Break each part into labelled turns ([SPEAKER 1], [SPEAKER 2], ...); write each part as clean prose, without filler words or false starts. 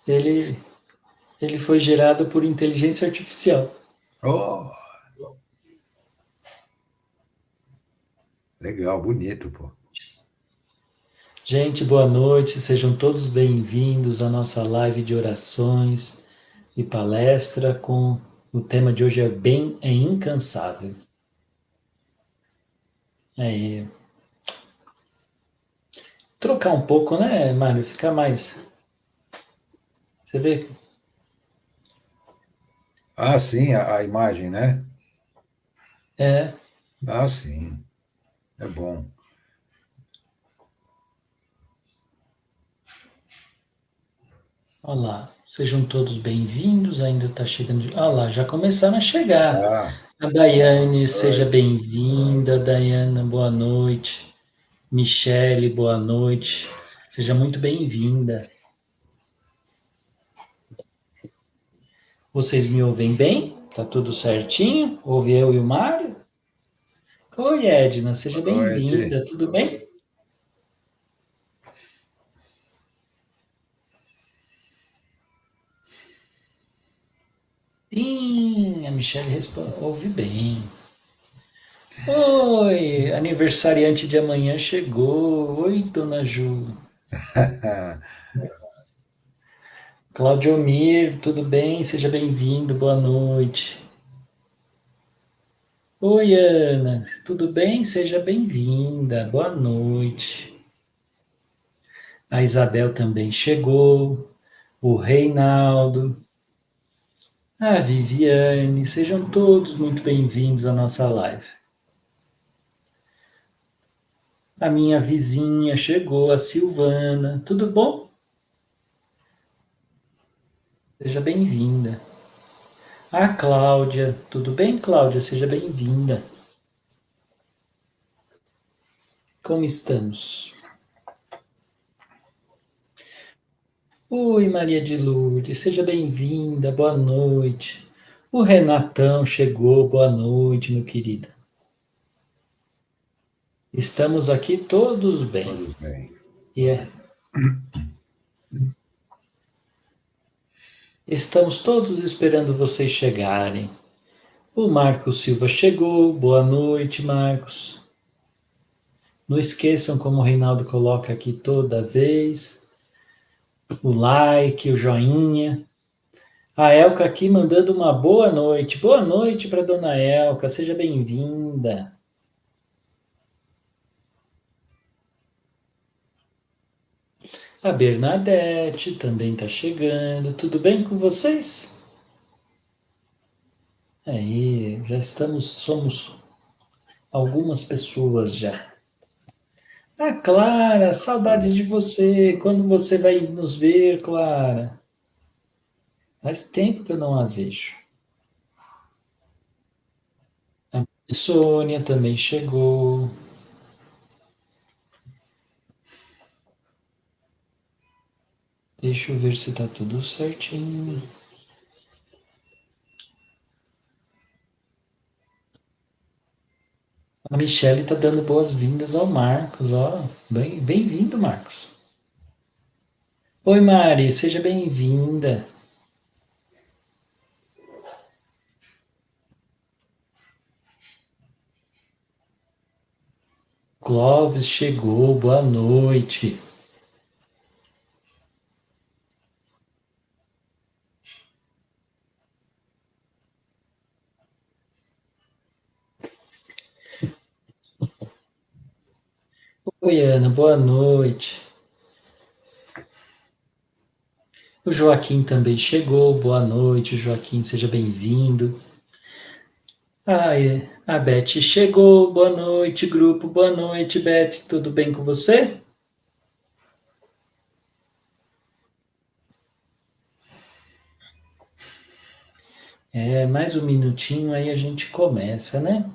[SPEAKER 1] Ele, ele foi gerado por inteligência artificial.
[SPEAKER 2] Oh, legal, bonito, pô.
[SPEAKER 1] Gente, boa noite, sejam todos bem-vindos à nossa live de orações e palestra com o tema de hoje é incansável. É, trocar um pouco, né, Mário? Ficar mais. Você vê?
[SPEAKER 2] Ah, sim, a imagem, né?
[SPEAKER 1] É,
[SPEAKER 2] Ah, sim, é bom.
[SPEAKER 1] olha lá. Sejam todos bem-vindos, ainda está chegando. Olha lá, já começaram a chegar.
[SPEAKER 2] Ah,
[SPEAKER 1] A Daiane, seja
[SPEAKER 2] noite.
[SPEAKER 1] bem-vinda. Daiana, boa noite. Michele, boa noite. Seja muito bem-vinda. Vocês me ouvem bem? Tá tudo certinho? Ouve eu e o Mário? Oi, Edna, seja
[SPEAKER 2] Boa noite.
[SPEAKER 1] bem-vinda. Tudo bem? Sim, a Michelle ouve bem. Oi, aniversariante de amanhã chegou. Oi, dona Ju. Claudio Mir, tudo bem? Seja bem-vindo, boa noite. Oi, Ana, tudo bem? Seja bem-vinda, boa noite. A Isabel também chegou. O Reinaldo, a Viviane, sejam todos muito bem-vindos à nossa live. A minha vizinha chegou, a Silvana, tudo bom? Seja bem-vinda. A Cláudia, tudo bem, Cláudia? Seja bem-vinda. Como estamos? Oi, Maria de Lourdes, seja bem-vinda, boa noite. O Renatão chegou, boa noite, meu querido. Estamos aqui todos bem.
[SPEAKER 2] Todos bem.
[SPEAKER 1] E é, estamos todos esperando vocês chegarem. O Marcos Silva chegou, boa noite, Marcos. Não esqueçam, como o Reinaldo coloca aqui toda vez, o like, o joinha. A Elka aqui mandando uma boa noite. Boa noite para dona Elka, seja bem-vinda. A Bernadette também está chegando. Tudo bem com vocês? Aí, somos algumas pessoas já. Ah, Clara, saudades de você. Quando você vai nos ver, Clara? Faz tempo que eu não a vejo. A Sônia também chegou. Deixa eu ver se tá tudo certinho. A Michelle tá dando boas-vindas ao Marcos, ó. Bem-vindo, Marcos. Oi, Mari, seja bem-vinda. Clóvis chegou, boa noite. Oi, Ana, boa noite. O Joaquim também chegou, boa noite, Joaquim, seja bem-vindo. A Beth chegou, boa noite, grupo, boa noite, Beth, tudo bem com você? É, mais um minutinho aí a gente começa, né?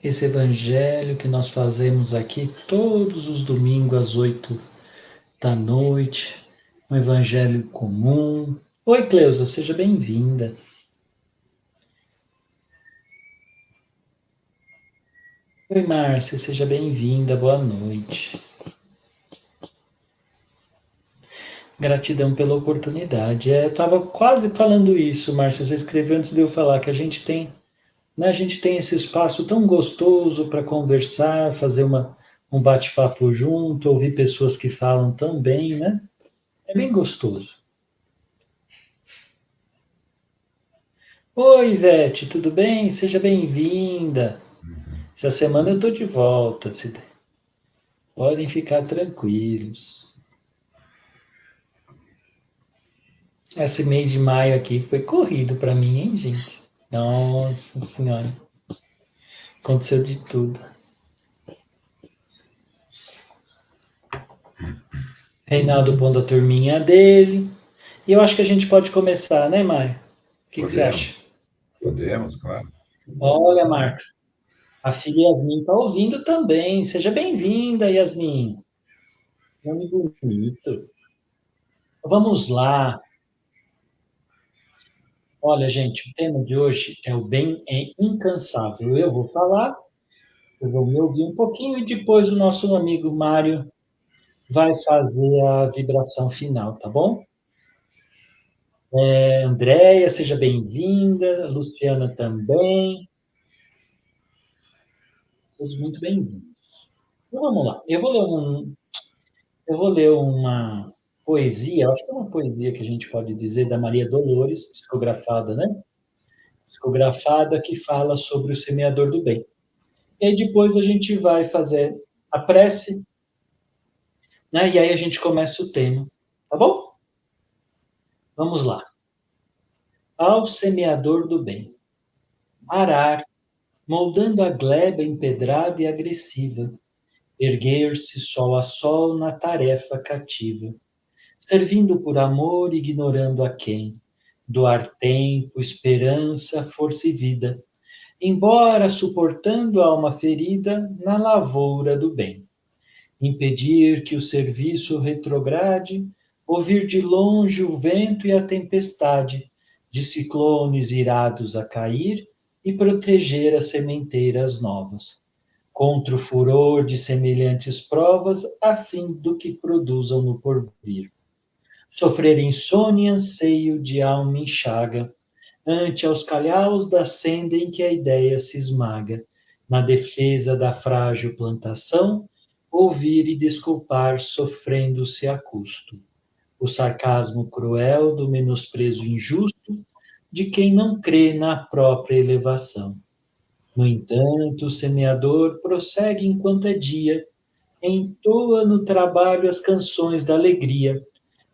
[SPEAKER 1] Esse evangelho que nós fazemos aqui todos os domingos às 8 da noite, um evangelho comum. Oi, Cleusa, seja bem-vinda. Oi, Márcia, seja bem-vinda, boa noite. Gratidão pela oportunidade. Eu estava quase falando isso, Márcia. Você escreveu antes de eu falar que a gente tem, né, a gente tem esse espaço tão gostoso para conversar, fazer um bate-papo junto, ouvir pessoas que falam tão bem, né? É bem gostoso. Oi, Ivete, tudo bem? Seja bem-vinda.
[SPEAKER 2] Uhum.
[SPEAKER 1] Essa semana eu estou de volta. Podem ficar tranquilos. Esse mês de maio aqui foi corrido para mim, hein, gente? Nossa Senhora, aconteceu de tudo. Reinaldo pondo a turminha dele. E eu acho que a gente pode começar, né, Mário? O que você
[SPEAKER 2] Podemos,
[SPEAKER 1] acha?
[SPEAKER 2] podemos, claro.
[SPEAKER 1] Olha, Marcos, a filha Yasmin está ouvindo também. Seja bem-vinda, Yasmin. Nome bonito. Vamos lá. Olha, gente, o tema de hoje é o bem é incansável. Eu vou falar, vocês vão me ouvir um pouquinho e depois o nosso amigo Mário vai fazer a vibração final, tá bom? Andréia, seja bem-vinda. Luciana também. Todos muito bem-vindos. Então vamos lá. Eu vou ler uma poesia, acho que é uma poesia que a gente pode dizer da Maria Dolores, psicografada, né? Psicografada que fala sobre o semeador do bem. E aí depois a gente vai fazer a prece, né? E aí a gente começa o tema, tá bom? Vamos lá. Ao semeador do bem. Arar, moldando a gleba empedrada e agressiva, erguer-se sol a sol na tarefa cativa, servindo por amor, ignorando a quem, doar tempo, esperança, força e vida, embora suportando a alma ferida na lavoura do bem. Impedir que o serviço retrograde, ouvir de longe o vento e a tempestade, de ciclones irados a cair, e proteger as sementeiras novas, contra o furor de semelhantes provas, a fim do que produzam no porvir. Sofrer insônia, anseio de alma enxaga, ante aos calhaus da senda em que a ideia se esmaga, na defesa da frágil plantação, ouvir e desculpar sofrendo-se a custo. O sarcasmo cruel do menosprezo injusto de quem não crê na própria elevação. No entanto, o semeador prossegue enquanto é dia, entoa no trabalho as canções da alegria,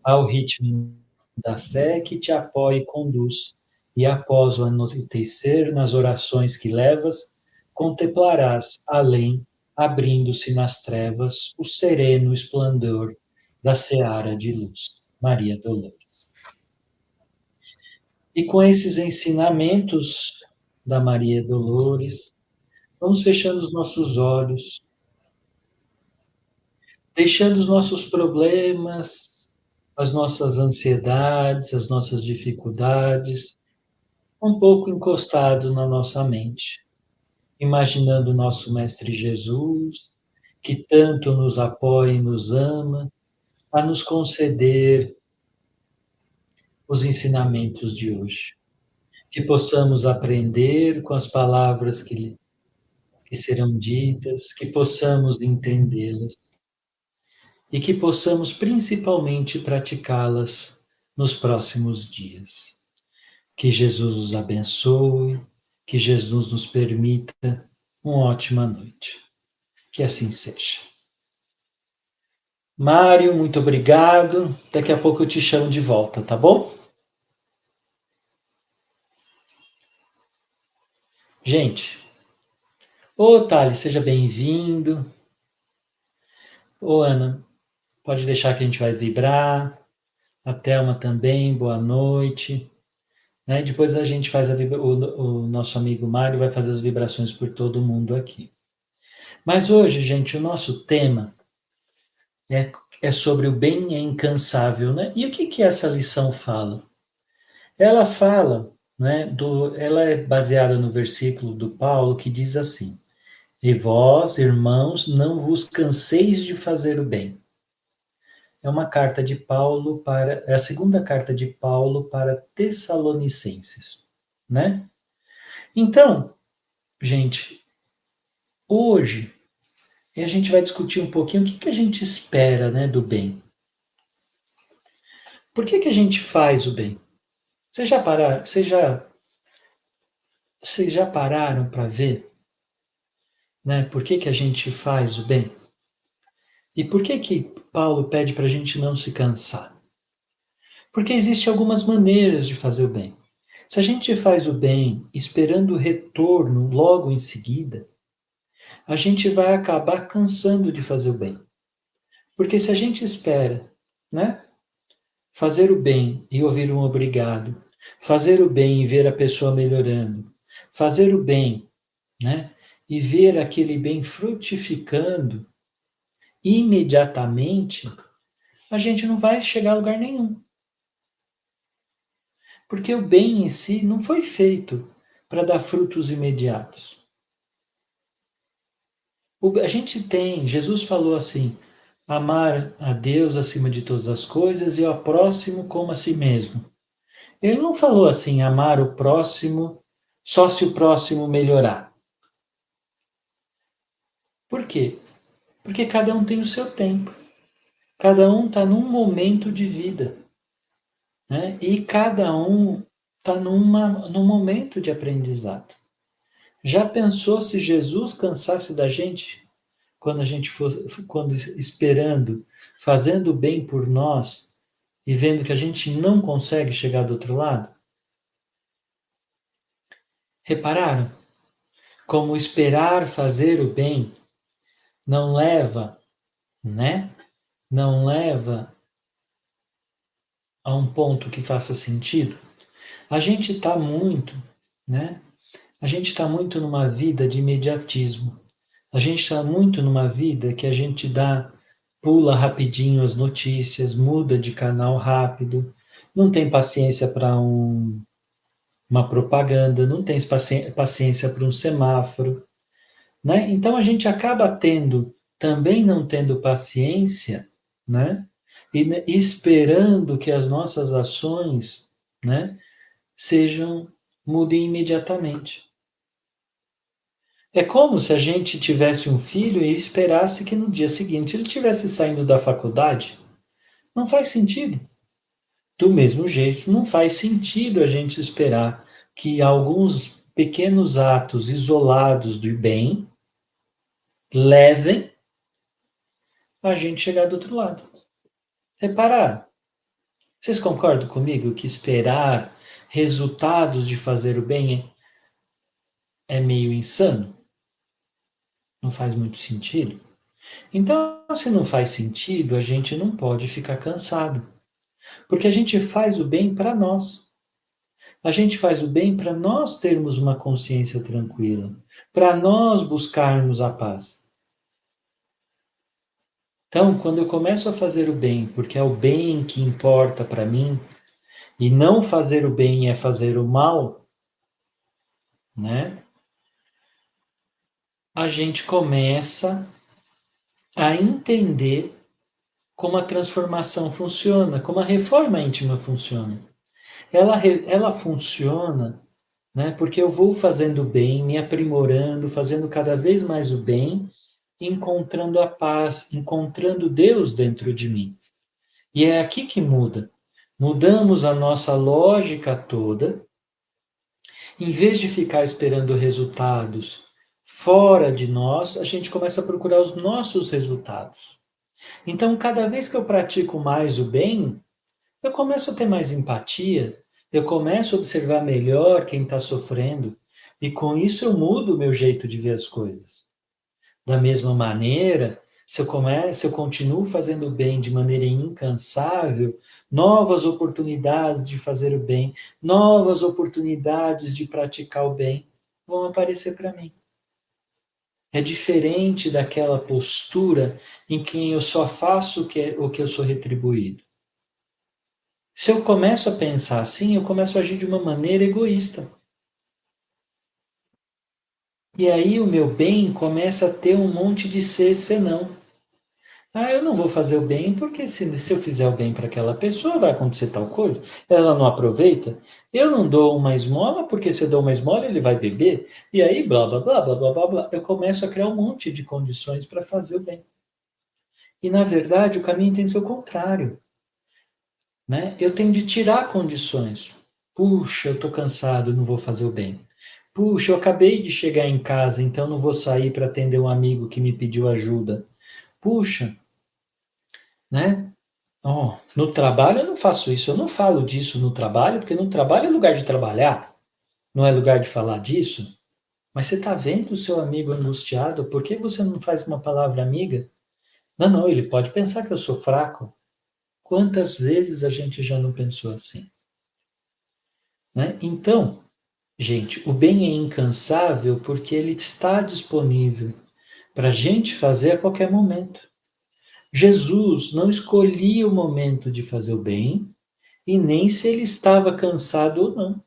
[SPEAKER 1] ao ritmo da fé que te apoia e conduz, e após o anoitecer, nas orações que levas, contemplarás além, abrindo-se nas trevas, o sereno esplendor da seara de luz. Maria Dolores. E com esses ensinamentos da Maria Dolores, vamos fechando os nossos olhos, deixando os nossos problemas, as nossas ansiedades, as nossas dificuldades, um pouco encostado na nossa mente, imaginando o nosso Mestre Jesus, que tanto nos apoia e nos ama, a nos conceder os ensinamentos de hoje. Que possamos aprender com as palavras que serão ditas, que possamos entendê-las e que possamos principalmente praticá-las nos próximos dias. Que Jesus os abençoe, que Jesus nos permita uma ótima noite. Que assim seja. Mário, muito obrigado. Daqui a pouco eu te chamo de volta, tá bom? Gente, ô Thales, seja bem-vindo. Ô Ana, pode deixar que a gente vai vibrar. A Thelma também, boa noite. Né? Depois a gente faz o nosso amigo Mário vai fazer as vibrações por todo mundo aqui. Mas hoje, gente, o nosso tema é, é sobre o bem é incansável, né? E o que que essa lição fala? Ela fala, né, ela é baseada no versículo do Paulo que diz assim: E vós, irmãos, não vos canseis de fazer o bem. é uma carta de Paulo para, é a segunda carta de Paulo para Tessalonicenses, né? Então, gente, hoje a gente vai discutir um pouquinho o que que a gente espera, né, do bem. Por que que a gente faz o bem? Vocês já pararam para ver, né, por que que a gente faz o bem? E por que que Paulo pede para a gente não se cansar? Porque existem algumas maneiras de fazer o bem. Se a gente faz o bem esperando o retorno logo em seguida, a gente vai acabar cansando de fazer o bem. Porque se a gente espera, né, fazer o bem e ouvir um obrigado, fazer o bem e ver a pessoa melhorando, fazer o bem, né, e ver aquele bem frutificando imediatamente, a gente não vai chegar a lugar nenhum. Porque o bem em si não foi feito para dar frutos imediatos. A gente tem, Jesus falou assim: amar a Deus acima de todas as coisas e ao próximo como a si mesmo. Ele não falou assim, amar o próximo só se o próximo melhorar. Por quê? Porque cada um tem o seu tempo. Cada um está num momento de vida, né? E cada um está num momento de aprendizado. Já pensou se Jesus cansasse da gente quando a gente for, quando esperando, fazendo bem por nós e vendo que a gente não consegue chegar do outro lado? Repararam como esperar fazer o bem não leva, né? Não leva a um ponto que faça sentido? A gente está muito, né? A gente está muito numa vida de imediatismo. A gente está muito numa vida que a gente pula rapidinho as notícias, muda de canal rápido, não tem paciência para uma propaganda, não tem paciência para um semáforo, né? Então a gente acaba também não tendo paciência, né? E esperando que as nossas ações, né, mudem imediatamente. É como se a gente tivesse um filho e esperasse que no dia seguinte ele estivesse saindo da faculdade. Não faz sentido. Do mesmo jeito, não faz sentido a gente esperar que alguns pequenos atos isolados de bem levem a gente chegar do outro lado. Reparar. Vocês concordam comigo que esperar resultados de fazer o bem é meio insano? Não faz muito sentido? Então, se não faz sentido, a gente não pode ficar cansado. Porque a gente faz o bem para nós. A gente faz o bem para nós termos uma consciência tranquila, para nós buscarmos a paz. Então, quando eu começo a fazer o bem, porque é o bem que importa para mim, e não fazer o bem é fazer o mal, né? A gente começa a entender como a transformação funciona, como a reforma íntima funciona. Ela funciona, né, porque eu vou fazendo bem, me aprimorando, fazendo cada vez mais o bem, encontrando a paz, encontrando Deus dentro de mim. E é aqui que muda. Mudamos a nossa lógica toda, em vez de ficar esperando resultados fora de nós, a gente começa a procurar os nossos resultados. Então, cada vez que eu pratico mais o bem, eu começo a ter mais empatia, eu começo a observar melhor quem está sofrendo, e com isso eu mudo o meu jeito de ver as coisas. Da mesma maneira, se eu continuo fazendo o bem de maneira incansável, novas oportunidades de fazer o bem, novas oportunidades de praticar o bem vão aparecer para mim. É diferente daquela postura em que eu só faço o que eu sou retribuído. Se eu começo a pensar assim, eu começo a agir de uma maneira egoísta. E aí o meu bem começa a ter um monte de ser senão. Ah, eu não vou fazer o bem porque se eu fizer o bem para aquela pessoa vai acontecer tal coisa. Ela não aproveita. Eu não dou uma esmola porque se eu dou uma esmola ele vai beber. E aí blá blá blá blá blá blá blá. Eu começo a criar um monte de condições para fazer o bem. E na verdade o caminho tem que ser o contrário, né? Eu tenho de tirar condições. Puxa, eu estou cansado, não vou fazer o bem. Puxa, eu acabei de chegar em casa, então não vou sair para atender um amigo que me pediu ajuda. Puxa, né? Oh, no trabalho eu não faço isso, eu não falo disso no trabalho, porque no trabalho é lugar de trabalhar, não é lugar de falar disso. Mas você está vendo o seu amigo angustiado, por que você não faz uma palavra amiga? Não, não, ele pode pensar que eu sou fraco. Quantas vezes a gente já não pensou assim, né? Então, gente, o bem é incansável porque ele está disponível para a gente fazer a qualquer momento. Jesus não escolhia o momento de fazer o bem e nem se ele estava cansado ou não.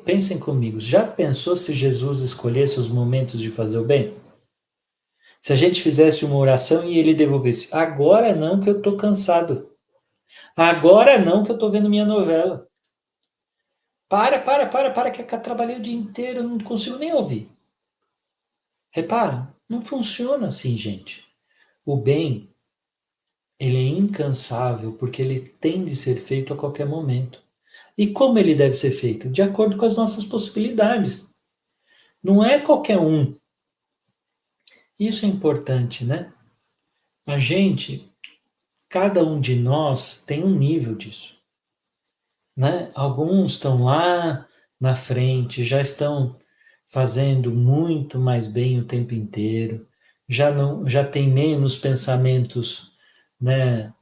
[SPEAKER 1] Pensem comigo, já pensou se Jesus escolhesse os momentos de fazer o bem? Se a gente fizesse uma oração e ele devolvesse, agora não que eu estou cansado, agora não que eu estou vendo minha novela. Para, que eu trabalhei o dia inteiro, eu não consigo nem ouvir. Repara, não funciona assim, gente. O bem, ele é incansável porque ele tem de ser feito a qualquer momento. E como ele deve ser feito? De acordo com as nossas possibilidades. Não é qualquer um. Isso é importante, né? A gente, cada um de nós tem um nível disso, né? Alguns estão lá na frente, já estão fazendo muito mais bem o tempo inteiro, já tem menos pensamentos, né,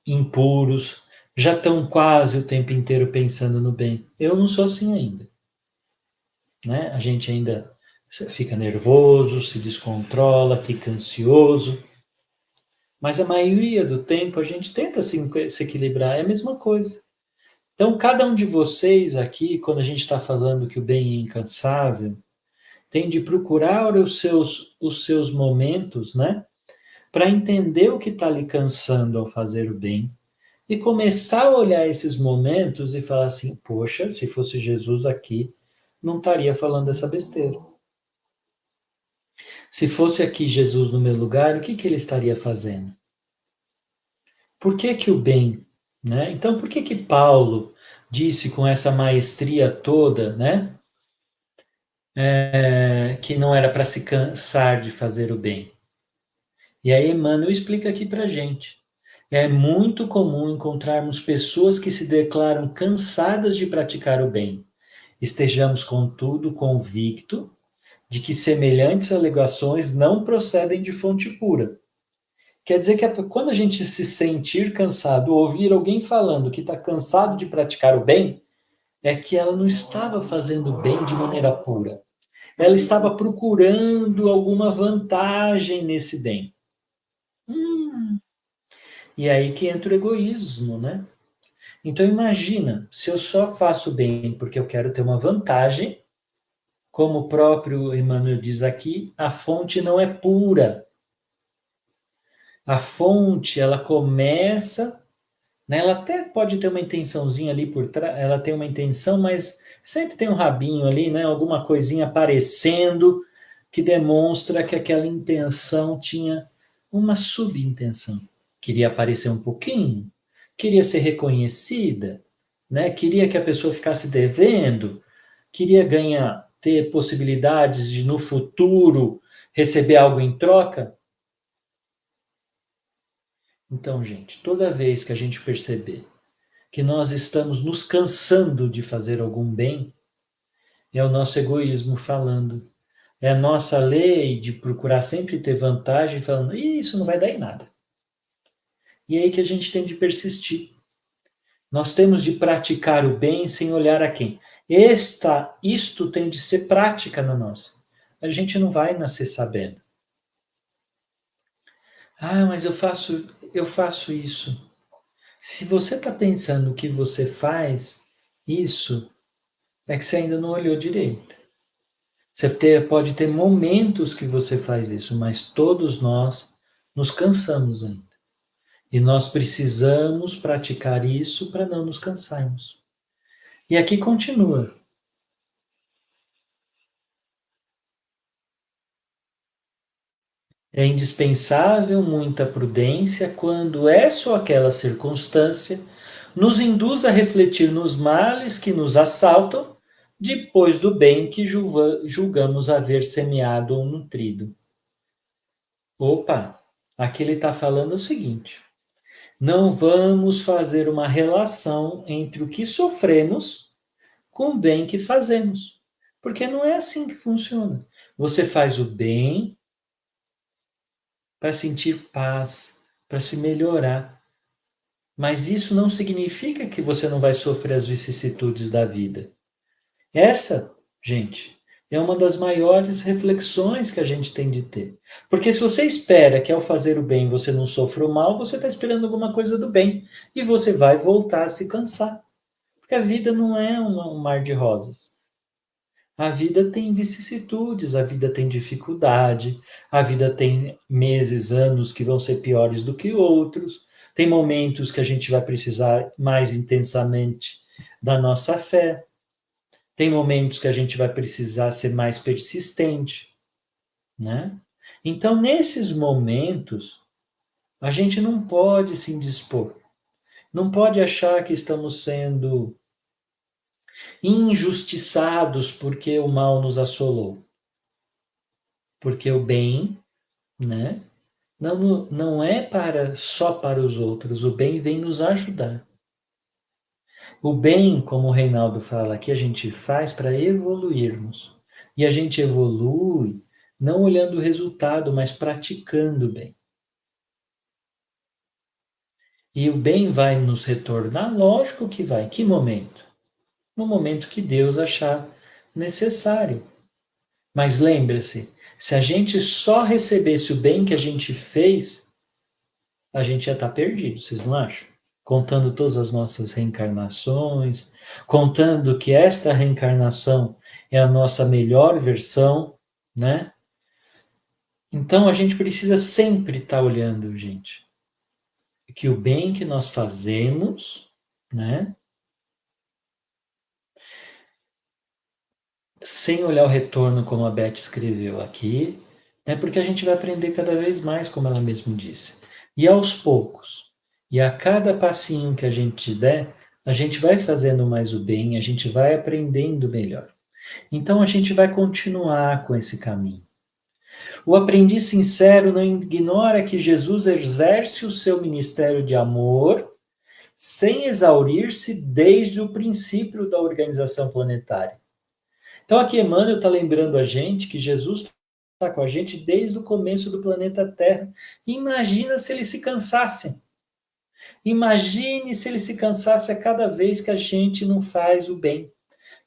[SPEAKER 1] impuros, já estão quase o tempo inteiro pensando no bem. Eu não sou assim ainda, né? A gente ainda fica nervoso, se descontrola, fica ansioso, mas a maioria do tempo a gente tenta se equilibrar, é a mesma coisa. Então, cada um de vocês aqui, quando a gente está falando que o bem é incansável, tem de procurar os seus momentos, né? Para entender o que está lhe cansando ao fazer o bem e começar a olhar esses momentos e falar assim: poxa, se fosse Jesus aqui, não estaria falando essa besteira. Se fosse aqui Jesus no meu lugar, o que, que ele estaria fazendo? Por que que o bem, né? Então, por que que Paulo disse com essa maestria toda, né? Que não era para se cansar de fazer o bem. E aí Emmanuel explica aqui para gente. É muito comum encontrarmos pessoas que se declaram cansadas de praticar o bem. Estejamos, contudo, convicto de que semelhantes alegações não procedem de fonte pura. Quer dizer que quando a gente se sentir cansado, ou ouvir alguém falando que está cansado de praticar o bem, é que ela não estava fazendo o bem de maneira pura. Ela estava procurando alguma vantagem nesse bem. E aí que entra o egoísmo, né? Então imagina, se eu só faço bem porque eu quero ter uma vantagem, como o próprio Emmanuel diz aqui, a fonte não é pura. A fonte, ela começa, né? Ela até pode ter uma intençãozinha ali por trás, ela tem uma intenção, mas sempre tem um rabinho ali, né? Alguma coisinha aparecendo que demonstra que aquela intenção tinha uma subintenção. Queria aparecer um pouquinho, queria ser reconhecida, né? Queria que a pessoa ficasse devendo, queria ganhar, ter possibilidades de no futuro receber algo em troca. Então, gente, toda vez que a gente perceber que nós estamos nos cansando de fazer algum bem, é o nosso egoísmo falando. É a nossa lei de procurar sempre ter vantagem, falando, isso não vai dar em nada. E é aí que a gente tem de persistir. Nós temos de praticar o bem sem olhar a quem. Isto tem de ser prática na nossa. A gente não vai nascer sabendo. Ah, mas eu faço isso. Se você está pensando que você faz isso, é que você ainda não olhou direito. Pode ter momentos que você faz isso, mas todos nós nos cansamos ainda. E nós precisamos praticar isso para não nos cansarmos. E aqui continua. É indispensável muita prudência quando essa ou aquela circunstância nos induz a refletir nos males que nos assaltam, depois do bem que julgamos haver semeado ou nutrido. Opa, aqui ele está falando o seguinte: não vamos fazer uma relação entre o que sofremos com o bem que fazemos, porque não é assim que funciona. Você faz o bem para sentir paz, para se melhorar. Mas isso não significa que você não vai sofrer as vicissitudes da vida. Essa, gente, é uma das maiores reflexões que a gente tem de ter. Porque se você espera que ao fazer o bem você não sofra o mal, você está esperando alguma coisa do bem. E você vai voltar a se cansar. Porque a vida não é um mar de rosas. A vida tem vicissitudes, a vida tem dificuldade, a vida tem meses, anos que vão ser piores do que outros, tem momentos que a gente vai precisar mais intensamente da nossa fé, tem momentos que a gente vai precisar ser mais persistente, né? Então, nesses momentos, a gente não pode se indispor, não pode achar que estamos sendo injustiçados porque o mal nos assolou, porque o bem, né? Não é só para os outros, o bem vem nos ajudar. O bem, como o Reinaldo fala aqui, a gente faz para evoluirmos. E a gente evolui não olhando o resultado, mas praticando o bem. E o bem vai nos retornar? Lógico que vai. Que momento? No momento que Deus achar necessário. Mas lembre-se, se a gente só recebesse o bem que a gente fez, a gente já está perdido, vocês não acham? Contando todas as nossas reencarnações, contando que esta reencarnação é a nossa melhor versão, né? Então a gente precisa sempre estar olhando, gente, que o bem que nós fazemos, né? Sem olhar o retorno, como a Beth escreveu aqui, é porque a gente vai aprender cada vez mais, como ela mesma disse. E aos poucos, e a cada passinho que a gente der, a gente vai fazendo mais o bem, a gente vai aprendendo melhor. Então a gente vai continuar com esse caminho. O aprendiz sincero não ignora que Jesus exerce o seu ministério de amor sem exaurir-se desde o princípio da organização planetária. Então aqui Emmanuel está lembrando a gente que Jesus está com a gente desde o começo do planeta Terra. Imagina se ele se cansasse. Imagine se ele se cansasse a cada vez que a gente não faz o bem,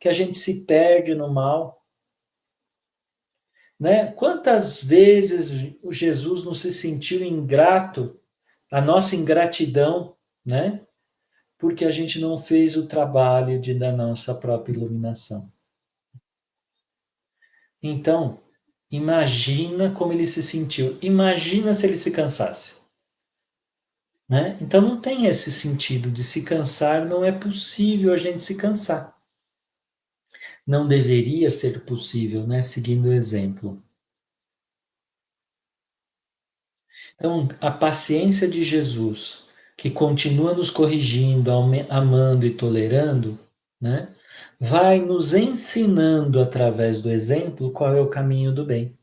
[SPEAKER 1] que a gente se perde no mal. Né? Quantas vezes o Jesus não se sentiu ingrato, a nossa ingratidão, né? Porque a gente não fez o trabalho da nossa própria iluminação. Então, imagina como ele se sentiu. Imagina se ele se cansasse. Né? Então não tem esse sentido de se cansar, não é possível a gente se cansar. Não deveria ser possível, né? Seguindo o exemplo. Então, a paciência de Jesus, que continua nos corrigindo, amando e tolerando, né? Vai nos ensinando através do exemplo qual é o caminho do bem.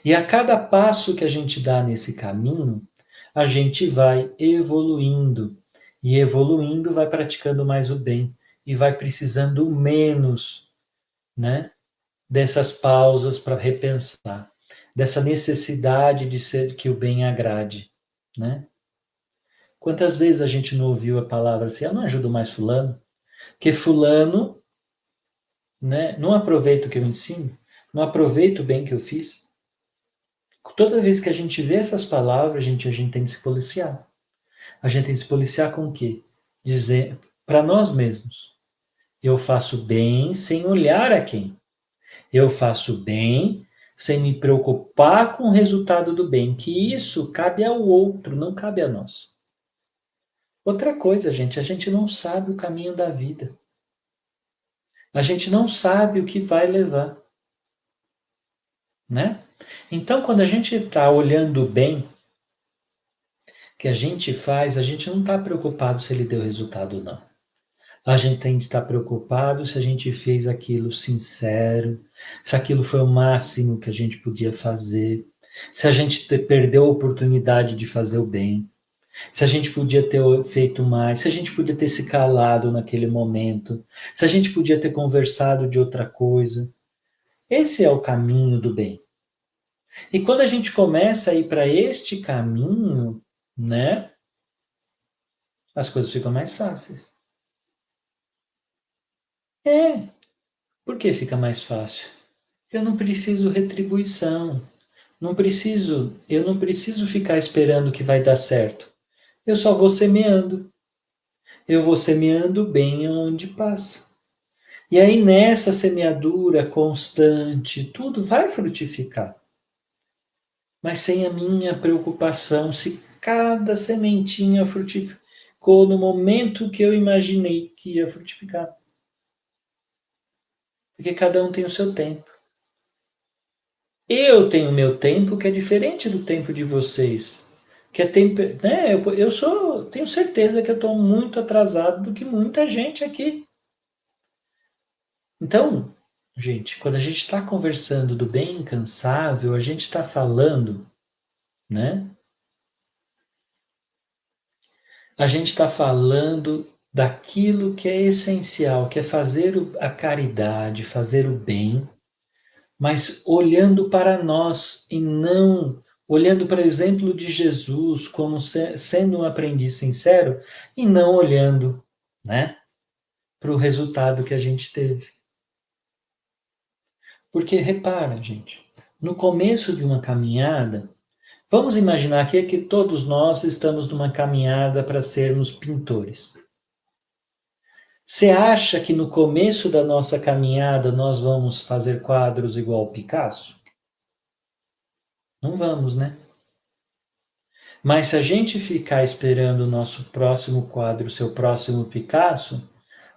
[SPEAKER 1] E a cada passo que a gente dá nesse caminho, a gente vai evoluindo. E evoluindo vai praticando mais o bem e vai precisando menos, né, dessas pausas para repensar, dessa necessidade de ser que o bem agrade, né? Quantas vezes a gente não ouviu a palavra assim, eu não ajudo mais fulano, que fulano, né, não aproveita o que eu ensino, não aproveita o bem que eu fiz. Toda vez que a gente vê essas palavras, a gente tem que se policiar. A gente tem que se policiar com o quê? Dizer para nós mesmos, eu faço bem sem olhar a quem. Eu faço bem sem me preocupar com o resultado do bem, que isso cabe ao outro, não cabe a nós. Outra coisa, gente, a gente não sabe o caminho da vida. A gente não sabe o que vai levar, né? Então, quando a gente está olhando o bem que a gente faz, a gente não está preocupado se ele deu resultado ou não. A gente tem de estar preocupado se a gente fez aquilo sincero, se aquilo foi o máximo que a gente podia fazer, se a gente perdeu a oportunidade de fazer o bem, se a gente podia ter feito mais, se a gente podia ter se calado naquele momento, se a gente podia ter conversado de outra coisa. Esse é o caminho do bem. E quando a gente começa a ir para este caminho, né, as coisas ficam mais fáceis. É, por que fica mais fácil? Eu não preciso retribuição. Eu não preciso ficar esperando que vai dar certo. Eu só vou semeando. Eu vou semeando bem onde passa. E aí nessa semeadura constante, tudo vai frutificar. Mas sem a minha preocupação se cada sementinha frutificou no momento que eu imaginei que ia frutificar. Porque cada um tem o seu tempo. Eu tenho o meu tempo que é diferente do tempo de vocês. Que é tempo, né? Tenho certeza que eu estou muito atrasado do que muita gente aqui. Então, gente, quando a gente está conversando do bem incansável, a gente está falando, né? A gente está falando daquilo que é essencial, que é fazer a caridade, fazer o bem, mas olhando para nós e não olhando para o exemplo de Jesus como sendo um aprendiz sincero e não olhando, né, para o resultado que a gente teve. Porque repara, gente, no começo de uma caminhada, vamos imaginar aqui que todos nós estamos numa caminhada para sermos pintores. Você acha que no começo da nossa caminhada nós vamos fazer quadros igual Picasso? Não vamos, né? Mas se a gente ficar esperando o nosso próximo quadro, o seu próximo Picasso,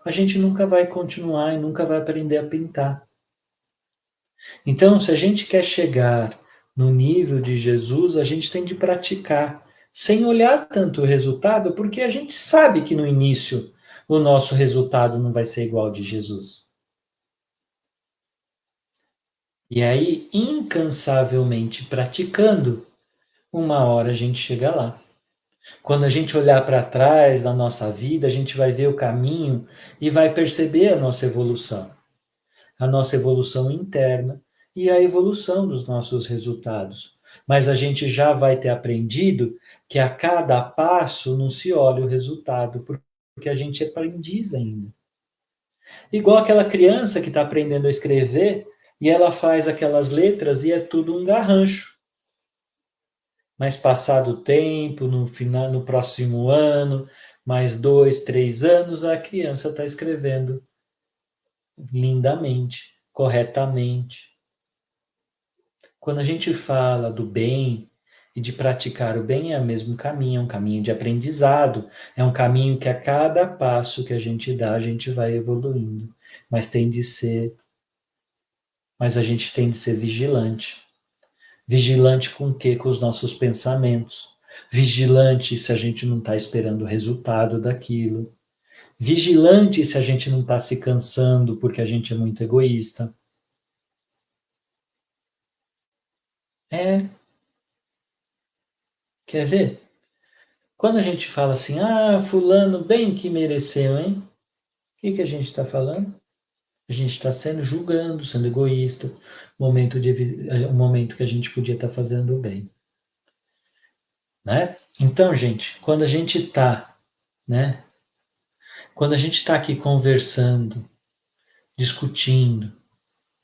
[SPEAKER 1] a gente nunca vai continuar e nunca vai aprender a pintar. Então, se a gente quer chegar no nível de Jesus, a gente tem de praticar, sem olhar tanto o resultado, porque a gente sabe que no início o nosso resultado não vai ser igual ao de Jesus. E aí, incansavelmente praticando, uma hora a gente chega lá. Quando a gente olhar para trás da nossa vida, a gente vai ver o caminho e vai perceber a nossa evolução interna e a evolução dos nossos resultados. Mas a gente já vai ter aprendido que a cada passo não se olha o resultado, porque a gente é aprendiz ainda. Igual aquela criança que está aprendendo a escrever e ela faz aquelas letras e é tudo um garrancho. Mas passado o tempo, no final, no próximo ano, mais 2, 3 anos, a criança está escrevendo lindamente, corretamente. Quando a gente fala do bem e de praticar o bem, é o mesmo caminho, é um caminho de aprendizado, é um caminho que a cada passo que a gente dá, a gente vai evoluindo. Mas tem de ser, mas a gente tem de ser vigilante. Vigilante com o quê? Com os nossos pensamentos. Vigilante se a gente não está esperando o resultado daquilo. Vigilante se a gente não está se cansando porque a gente é muito egoísta. É, quer ver? Quando a gente fala assim, fulano bem que mereceu, hein? O que a gente está falando? A gente está sendo julgando, sendo egoísta, um momento que a gente podia estar fazendo bem. Né? Então, gente, quando a gente está, né? Quando a gente está aqui conversando, discutindo,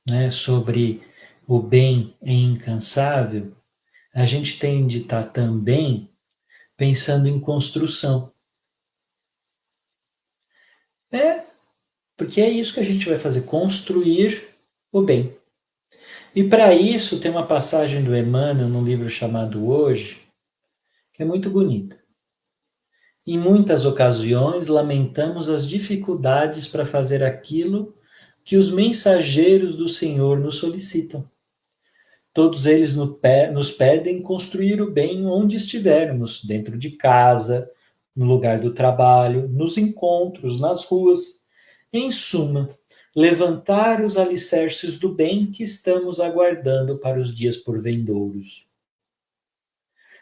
[SPEAKER 1] né, sobre o bem é incansável, a gente tem de estar também pensando em construção. É, porque é isso que a gente vai fazer, construir o bem. E para isso tem uma passagem do Emmanuel num livro chamado Hoje, que é muito bonita. Em muitas ocasiões lamentamos as dificuldades para fazer aquilo que os mensageiros do Senhor nos solicitam. Todos eles nos pedem construir o bem onde estivermos, dentro de casa, no lugar do trabalho, nos encontros, nas ruas. Em suma, levantar os alicerces do bem que estamos aguardando para os dias porvindouros.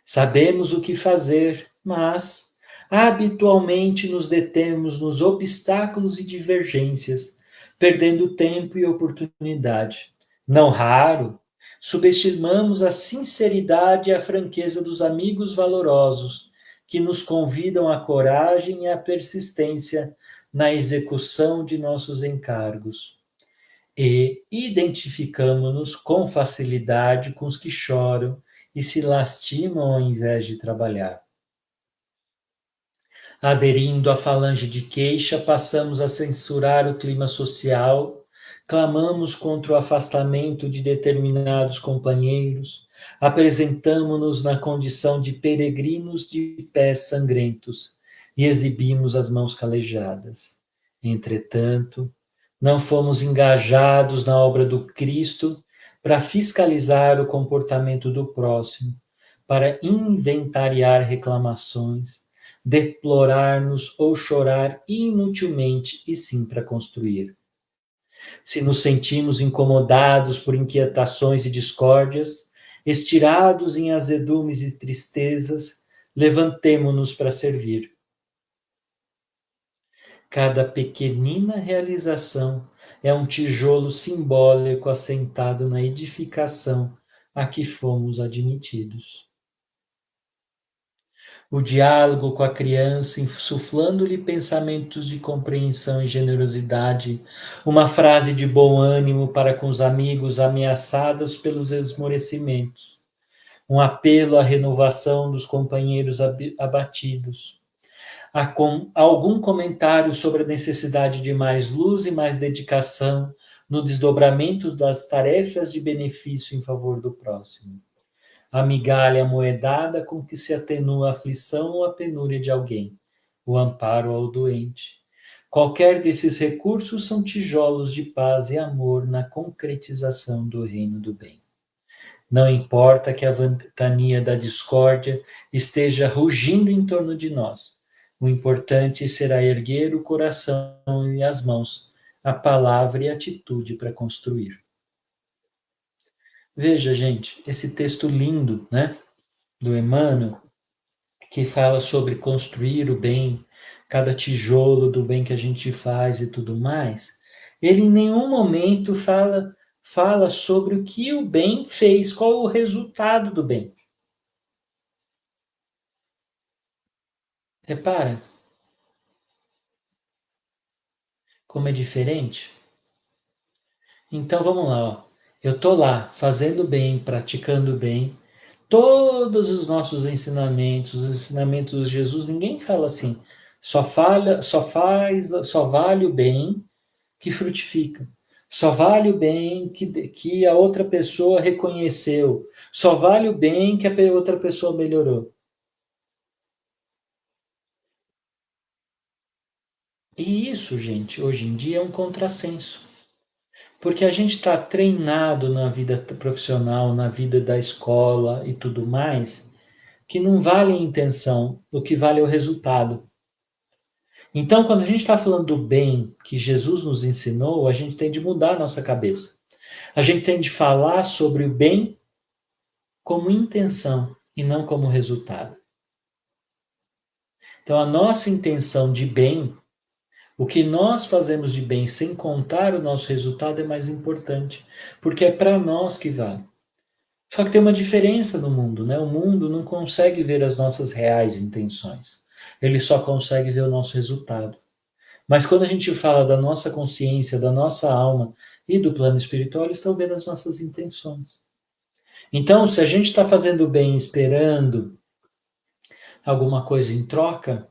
[SPEAKER 1] Sabemos o que fazer, mas habitualmente nos detemos nos obstáculos e divergências, perdendo tempo e oportunidade. Não raro, subestimamos a sinceridade e a franqueza dos amigos valorosos que nos convidam à coragem e à persistência na execução de nossos encargos. E identificamos-nos com facilidade com os que choram e se lastimam ao invés de trabalhar. Aderindo à falange de queixa, passamos a censurar o clima social, clamamos contra o afastamento de determinados companheiros, apresentamo-nos na condição de peregrinos de pés sangrentos e exibimos as mãos calejadas. Entretanto, não fomos engajados na obra do Cristo para fiscalizar o comportamento do próximo, para inventariar reclamações, deplorar-nos ou chorar inutilmente, e sim para construir. Se nos sentimos incomodados por inquietações e discórdias, estirados em azedumes e tristezas, levantemo-nos para servir. Cada pequenina realização é um tijolo simbólico assentado na edificação a que fomos admitidos. O diálogo com a criança, insuflando-lhe pensamentos de compreensão e generosidade, uma frase de bom ânimo para com os amigos ameaçados pelos esmorecimentos, um apelo à renovação dos companheiros abatidos, algum comentário sobre a necessidade de mais luz e mais dedicação no desdobramento das tarefas de benefício em favor do próximo. A migalha moedada com que se atenua a aflição ou a penúria de alguém, o amparo ao doente. Qualquer desses recursos são tijolos de paz e amor na concretização do reino do bem. Não importa que a ventania da discórdia esteja rugindo em torno de nós. O importante será erguer o coração e as mãos, a palavra e a atitude para construir. Veja, gente, esse texto lindo, né, do Emmanuel, que fala sobre construir o bem, cada tijolo do bem que a gente faz e tudo mais, ele em nenhum momento fala sobre o que o bem fez, qual o resultado do bem. Repara como é diferente? Então vamos lá, ó. Eu tô lá fazendo bem, praticando bem, todos os nossos ensinamentos, os ensinamentos de Jesus, ninguém fala assim, só vale o bem que frutifica. Só vale o bem que a outra pessoa reconheceu. Só vale o bem que a outra pessoa melhorou. E isso, gente, hoje em dia é um contrassenso. Porque a gente está treinado na vida profissional, na vida da escola e tudo mais, que não vale a intenção, o que vale é o resultado. Então, quando a gente está falando do bem que Jesus nos ensinou, a gente tem de mudar a nossa cabeça. A gente tem de falar sobre o bem como intenção e não como resultado. Então, a nossa intenção de bem, o que nós fazemos de bem sem contar o nosso resultado é mais importante, porque é para nós que vale. Só que tem uma diferença no mundo, né? O mundo não consegue ver as nossas reais intenções. Ele só consegue ver o nosso resultado. Mas quando a gente fala da nossa consciência, da nossa alma e do plano espiritual, eles estão vendo as nossas intenções. Então, se a gente está fazendo bem esperando alguma coisa em troca,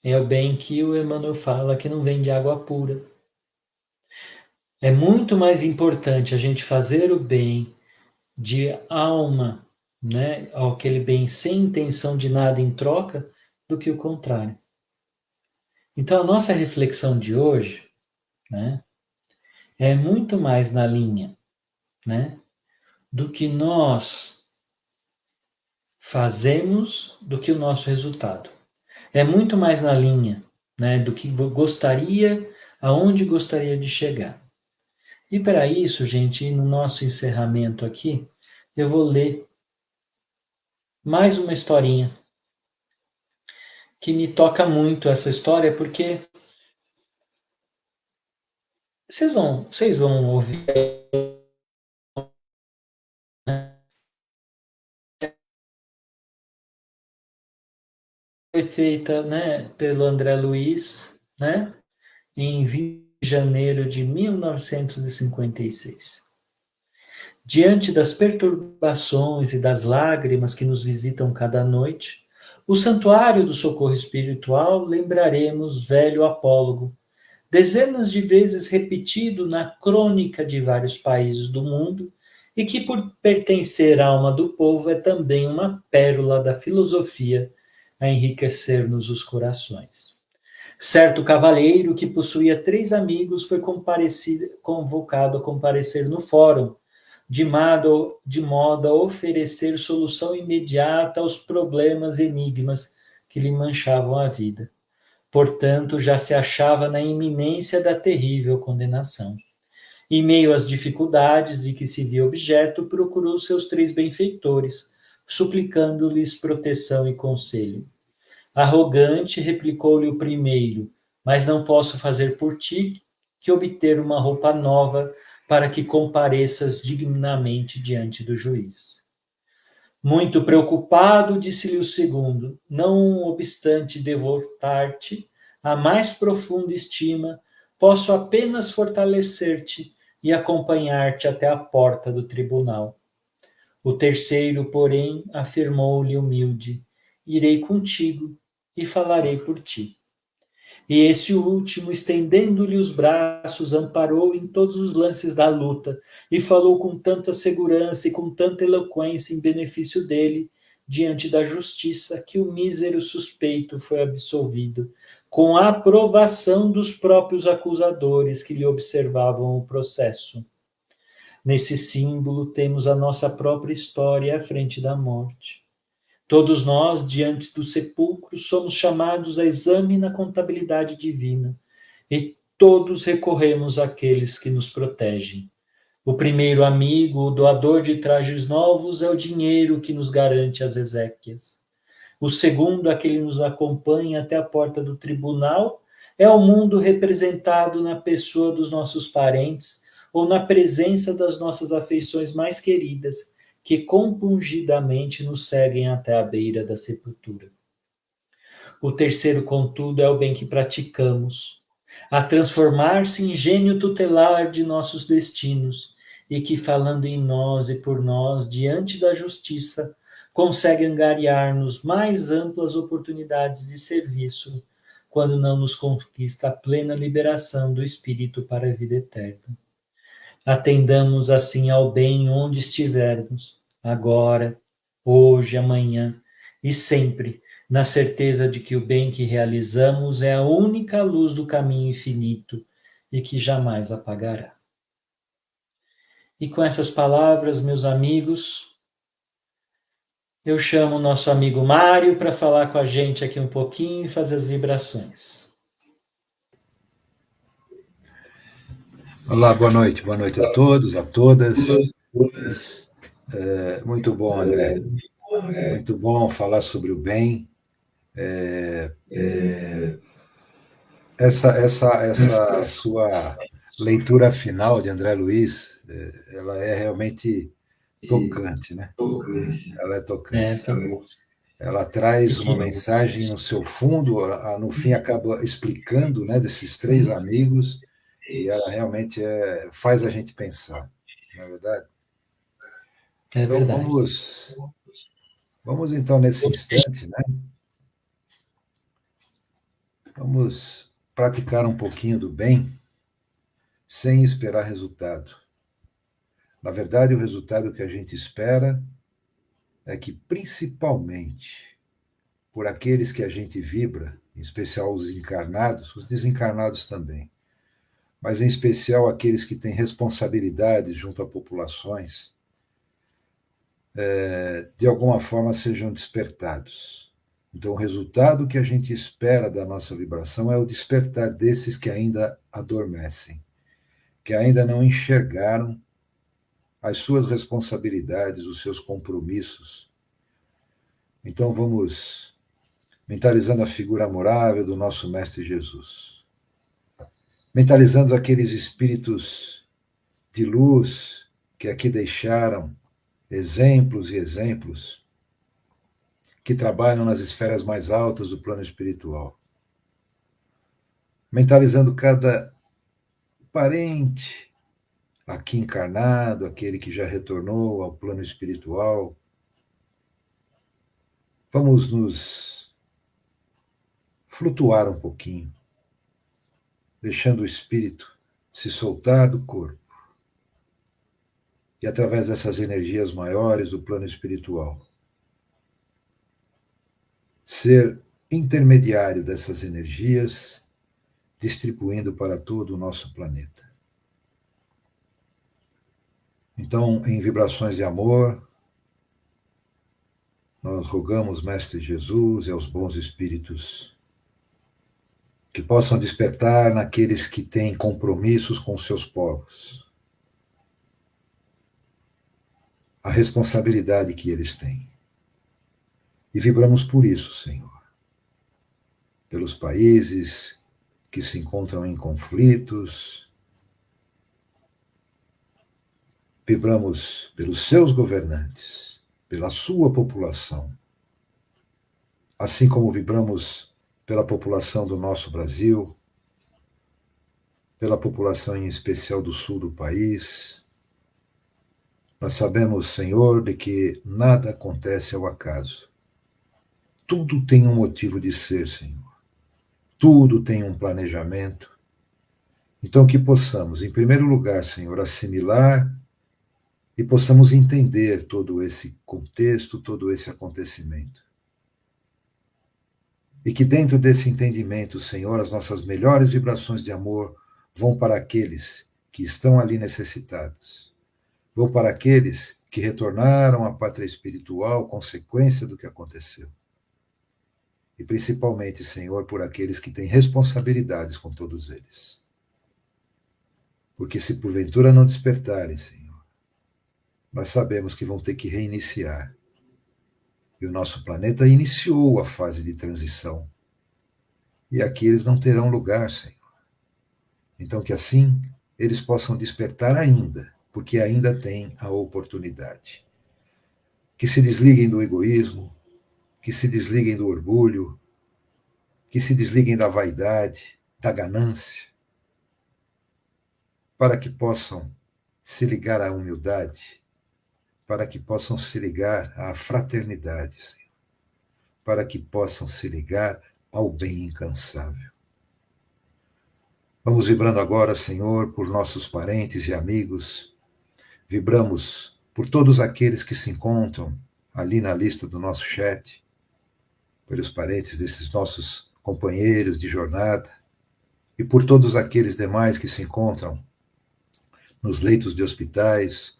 [SPEAKER 1] é o bem que o Emmanuel fala que não vem de água pura. É muito mais importante a gente fazer o bem de alma, né, aquele bem sem intenção de nada em troca, do que o contrário. Então, a nossa reflexão de hoje, né, é muito mais na linha, né, do que nós fazemos do que o nosso resultado. É muito mais na linha, né, do que gostaria, aonde gostaria de chegar. E para isso, gente, no nosso encerramento aqui, eu vou ler mais uma historinha que me toca muito essa história, porque vocês vão ouvir, foi feita, né, pelo André Luiz, né, em 20 de janeiro de 1956. Diante das perturbações e das lágrimas que nos visitam cada noite, o Santuário do Socorro Espiritual lembraremos velho apólogo, dezenas de vezes repetido na crônica de vários países do mundo, e que, por pertencer à alma do povo, é também uma pérola da filosofia a enriquecer-nos os corações. Certo cavalheiro que possuía 3 amigos foi convocado a comparecer no fórum, de modo a oferecer solução imediata aos problemas e enigmas que lhe manchavam a vida. Portanto, já se achava na iminência da terrível condenação. Em meio às dificuldades de que se via objeto, procurou seus 3 benfeitores, suplicando-lhes proteção e conselho. Arrogante, replicou-lhe o primeiro: mas não posso fazer por ti que obter uma roupa nova para que compareças dignamente diante do juiz. Muito preocupado, disse-lhe o segundo: não obstante devotar-te à mais profunda estima, posso apenas fortalecer-te e acompanhar-te até a porta do tribunal. O terceiro, porém, afirmou-lhe humilde: irei contigo e falarei por ti. E esse último, estendendo-lhe os braços, amparou em todos os lances da luta e falou com tanta segurança e com tanta eloquência em benefício dele, diante da justiça, que o mísero suspeito foi absolvido, com a aprovação dos próprios acusadores que lhe observavam o processo. Nesse símbolo temos a nossa própria história à frente da morte. Todos nós, diante do sepulcro, somos chamados a exame na contabilidade divina, e todos recorremos àqueles que nos protegem. O primeiro amigo, o doador de trajes novos, é o dinheiro que nos garante as exéquias. O segundo, aquele que nos acompanha até a porta do tribunal, é o mundo representado na pessoa dos nossos parentes ou na presença das nossas afeições mais queridas, que compungidamente nos seguem até a beira da sepultura. O terceiro, contudo, é o bem que praticamos, a transformar-se em gênio tutelar de nossos destinos, e que, falando em nós e por nós, diante da justiça, consegue angariar-nos mais amplas oportunidades de serviço, quando não nos conquista a plena liberação do espírito para a vida eterna. Atendamos assim ao bem onde estivermos, agora, hoje, amanhã e sempre, na certeza de que o bem que realizamos é a única luz do caminho infinito e que jamais apagará. E com essas palavras, meus amigos, eu chamo o nosso amigo Mário para falar com a gente aqui um pouquinho e fazer as vibrações.
[SPEAKER 2] Olá, boa noite a todos, a todas. Muito bom, André. Muito bom falar sobre o bem. Essa sua leitura final de André Luiz, ela é realmente tocante, né? Ela é tocante. Ela traz uma mensagem no seu fundo, no fim acaba explicando, né, desses 3 amigos, e ela realmente faz a gente pensar, não é verdade?
[SPEAKER 1] É
[SPEAKER 2] Então
[SPEAKER 1] verdade.
[SPEAKER 2] vamos então nesse instante, né? Vamos praticar um pouquinho do bem, sem esperar resultado. Na verdade, o resultado que a gente espera é que, principalmente, por aqueles que a gente vibra, em especial os encarnados, os desencarnados também, mas em especial aqueles que têm responsabilidades junto a populações, de alguma forma sejam despertados. Então, o resultado que a gente espera da nossa vibração é o despertar desses que ainda adormecem, que ainda não enxergaram as suas responsabilidades, os seus compromissos. Então, vamos mentalizando a figura amorável do nosso Mestre Jesus, mentalizando aqueles espíritos de luz que aqui deixaram exemplos e exemplos, que trabalham nas esferas mais altas do plano espiritual. Mentalizando cada parente aqui encarnado, aquele que já retornou ao plano espiritual. Vamos nos flutuar um pouquinho, deixando o espírito se soltar do corpo. E através dessas energias maiores do plano espiritual, ser intermediário dessas energias, distribuindo para todo o nosso planeta. Então, em vibrações de amor, nós rogamos, Mestre Jesus, e aos bons espíritos que possam despertar naqueles que têm compromissos com seus povos a responsabilidade que eles têm. E vibramos por isso, Senhor. Pelos países que se encontram em conflitos, vibramos pelos seus governantes, pela sua população, assim como vibramos pela população do nosso Brasil, pela população em especial do sul do país. Nós sabemos, Senhor, de que nada acontece ao acaso. Tudo tem um motivo de ser, Senhor. Tudo tem um planejamento. Então, que possamos, em primeiro lugar, Senhor, assimilar e possamos entender todo esse contexto, todo esse acontecimento. E que dentro desse entendimento, Senhor, as nossas melhores vibrações de amor vão para aqueles que estão ali necessitados. Vão para aqueles que retornaram à pátria espiritual, consequência do que aconteceu. E principalmente, Senhor, por aqueles que têm responsabilidades com todos eles. Porque se porventura não despertarem, Senhor, nós sabemos que vão ter que reiniciar. E o nosso planeta iniciou a fase de transição. E aqui eles não terão lugar, Senhor. Então que assim eles possam despertar ainda, porque ainda têm a oportunidade. Que se desliguem do egoísmo, que se desliguem do orgulho, que se desliguem da vaidade, da ganância, para que possam se ligar à humildade, para que possam se ligar à fraternidade, Senhor, para que possam se ligar ao bem incansável. Vamos vibrando agora, Senhor, por nossos parentes e amigos. Vibramos por todos aqueles que se encontram ali na lista do nosso chat, pelos parentes desses nossos companheiros de jornada e por todos aqueles demais que se encontram nos leitos de hospitais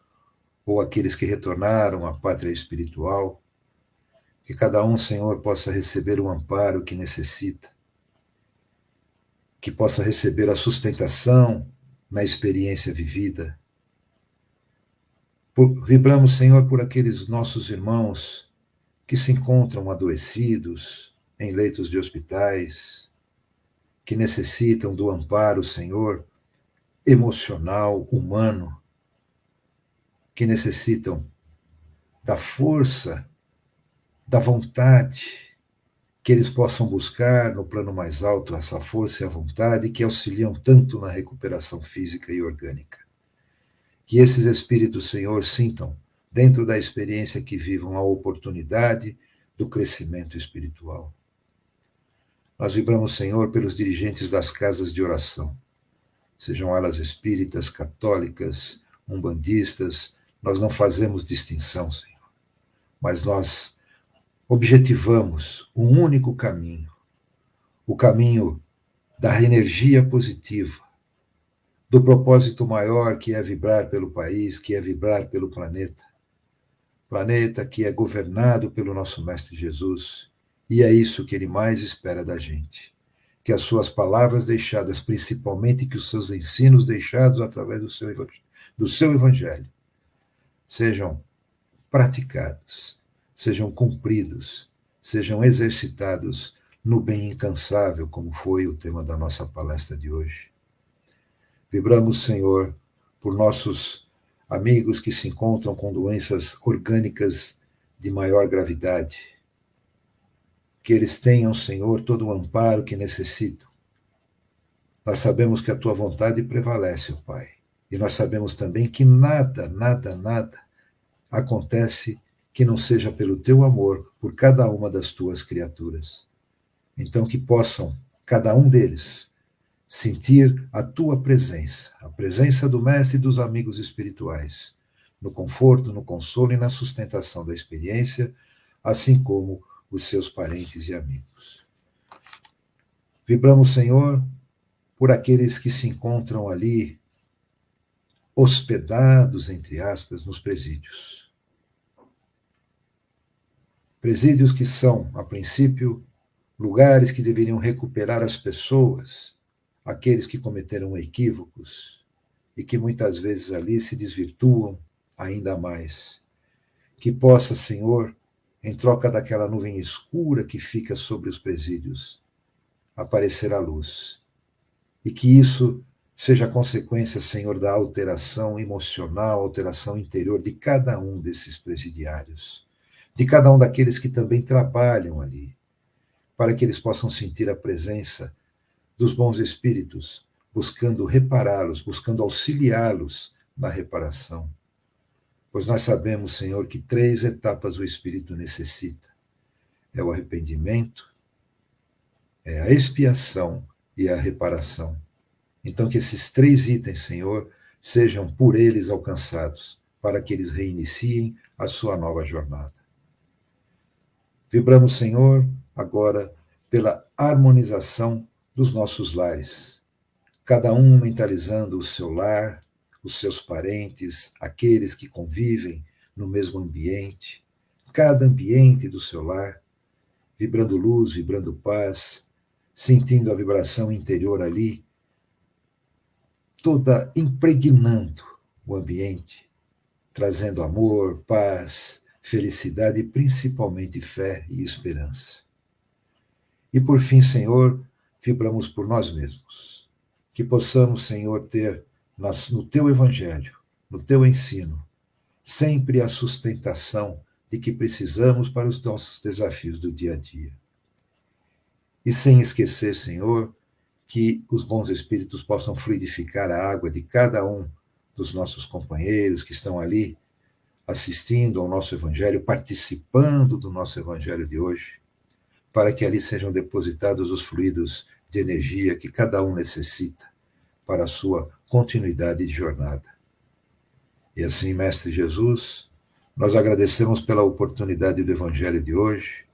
[SPEAKER 2] ou aqueles que retornaram à pátria espiritual. Que cada um, Senhor, possa receber o amparo que necessita, que possa receber a sustentação na experiência vivida. Vibramos, Senhor, por aqueles nossos irmãos que se encontram adoecidos em leitos de hospitais, que necessitam do amparo, Senhor, emocional, humano, que necessitam da força, da vontade, que eles possam buscar no plano mais alto essa força e a vontade que auxiliam tanto na recuperação física e orgânica. Que esses espíritos, Senhor, sintam, dentro da experiência que vivam, a oportunidade do crescimento espiritual. Nós vibramos, Senhor, pelos dirigentes das casas de oração, sejam elas espíritas, católicas, umbandistas, nós não fazemos distinção, Senhor, mas nós objetivamos um único caminho, o caminho da energia positiva, do propósito maior que é vibrar pelo país, que é vibrar pelo planeta que é governado pelo nosso Mestre Jesus, e é isso que ele mais espera da gente. Que as suas palavras deixadas, principalmente que os seus ensinos deixados através do seu Evangelho, sejam praticados, sejam cumpridos, sejam exercitados no bem incansável, como foi o tema da nossa palestra de hoje. Vibramos, Senhor, por nossos amigos que se encontram com doenças orgânicas de maior gravidade. Que eles tenham, Senhor, todo o amparo que necessitam. Nós sabemos que a tua vontade prevalece, ó Pai. E nós sabemos também que nada acontece que não seja pelo teu amor por cada uma das tuas criaturas. Então que possam, cada um deles, sentir a tua presença, a presença do Mestre e dos amigos espirituais, no conforto, no consolo e na sustentação da experiência, assim como os seus parentes e amigos. Vibramos, Senhor, por aqueles que se encontram ali, hospedados, entre aspas, nos presídios. Presídios que são, a princípio, lugares que deveriam recuperar as pessoas, aqueles que cometeram equívocos e que muitas vezes ali se desvirtuam ainda mais. Que possa, Senhor, em troca daquela nuvem escura que fica sobre os presídios, aparecer a luz. E que isso seja consequência, Senhor, da alteração emocional, alteração interior de cada um desses presidiários, de cada um daqueles que também trabalham ali, para que eles possam sentir a presença dos bons espíritos, buscando repará-los, buscando auxiliá-los na reparação. Pois nós sabemos, Senhor, que 3 etapas o espírito necessita. É o arrependimento, é a expiação e a reparação. Então que esses 3 itens, Senhor, sejam por eles alcançados, para que eles reiniciem a sua nova jornada. Vibramos, Senhor, agora pela harmonização dos nossos lares, cada um mentalizando o seu lar, os seus parentes, aqueles que convivem no mesmo ambiente, cada ambiente do seu lar, vibrando luz, vibrando paz, sentindo a vibração interior ali, toda impregnando o ambiente, trazendo amor, paz, felicidade e principalmente fé e esperança. E por fim, Senhor, vibramos por nós mesmos. Que possamos, Senhor, ter no teu evangelho, no teu ensino, sempre a sustentação de que precisamos para os nossos desafios do dia a dia. E sem esquecer, Senhor, que os bons espíritos possam fluidificar a água de cada um dos nossos companheiros que estão ali assistindo ao nosso evangelho, participando do nosso evangelho de hoje, para que ali sejam depositados os fluidos de energia que cada um necessita para a sua continuidade de jornada. E assim, Mestre Jesus, nós agradecemos pela oportunidade do Evangelho de hoje,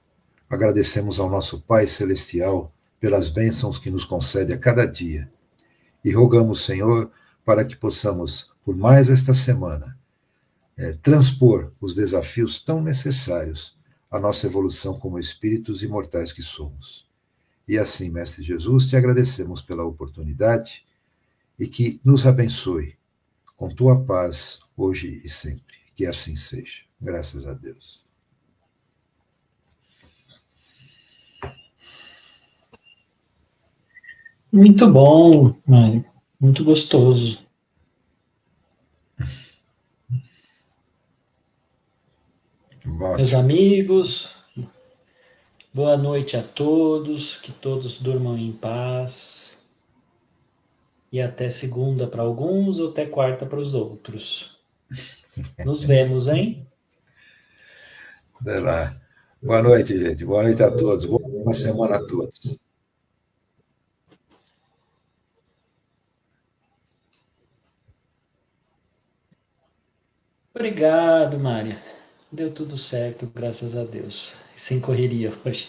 [SPEAKER 2] agradecemos ao nosso Pai Celestial pelas bênçãos que nos concede a cada dia e rogamos, Senhor, para que possamos, por mais esta semana, transpor os desafios tão necessários à nossa evolução como espíritos imortais que somos. E assim, Mestre Jesus, te agradecemos pela oportunidade e que nos abençoe com tua paz hoje e sempre. Que assim seja. Graças a Deus.
[SPEAKER 1] Muito bom, Mário. Muito gostoso.
[SPEAKER 2] Ótimo.
[SPEAKER 1] Meus amigos, boa noite a todos, que todos durmam em paz. E até segunda para alguns ou até quarta para os outros. Nos vemos, hein?
[SPEAKER 2] Até lá. Boa noite, gente. Boa noite a todos. Boa semana a todos.
[SPEAKER 1] Obrigado, Mária. Deu tudo certo, graças a Deus. Sem correria hoje.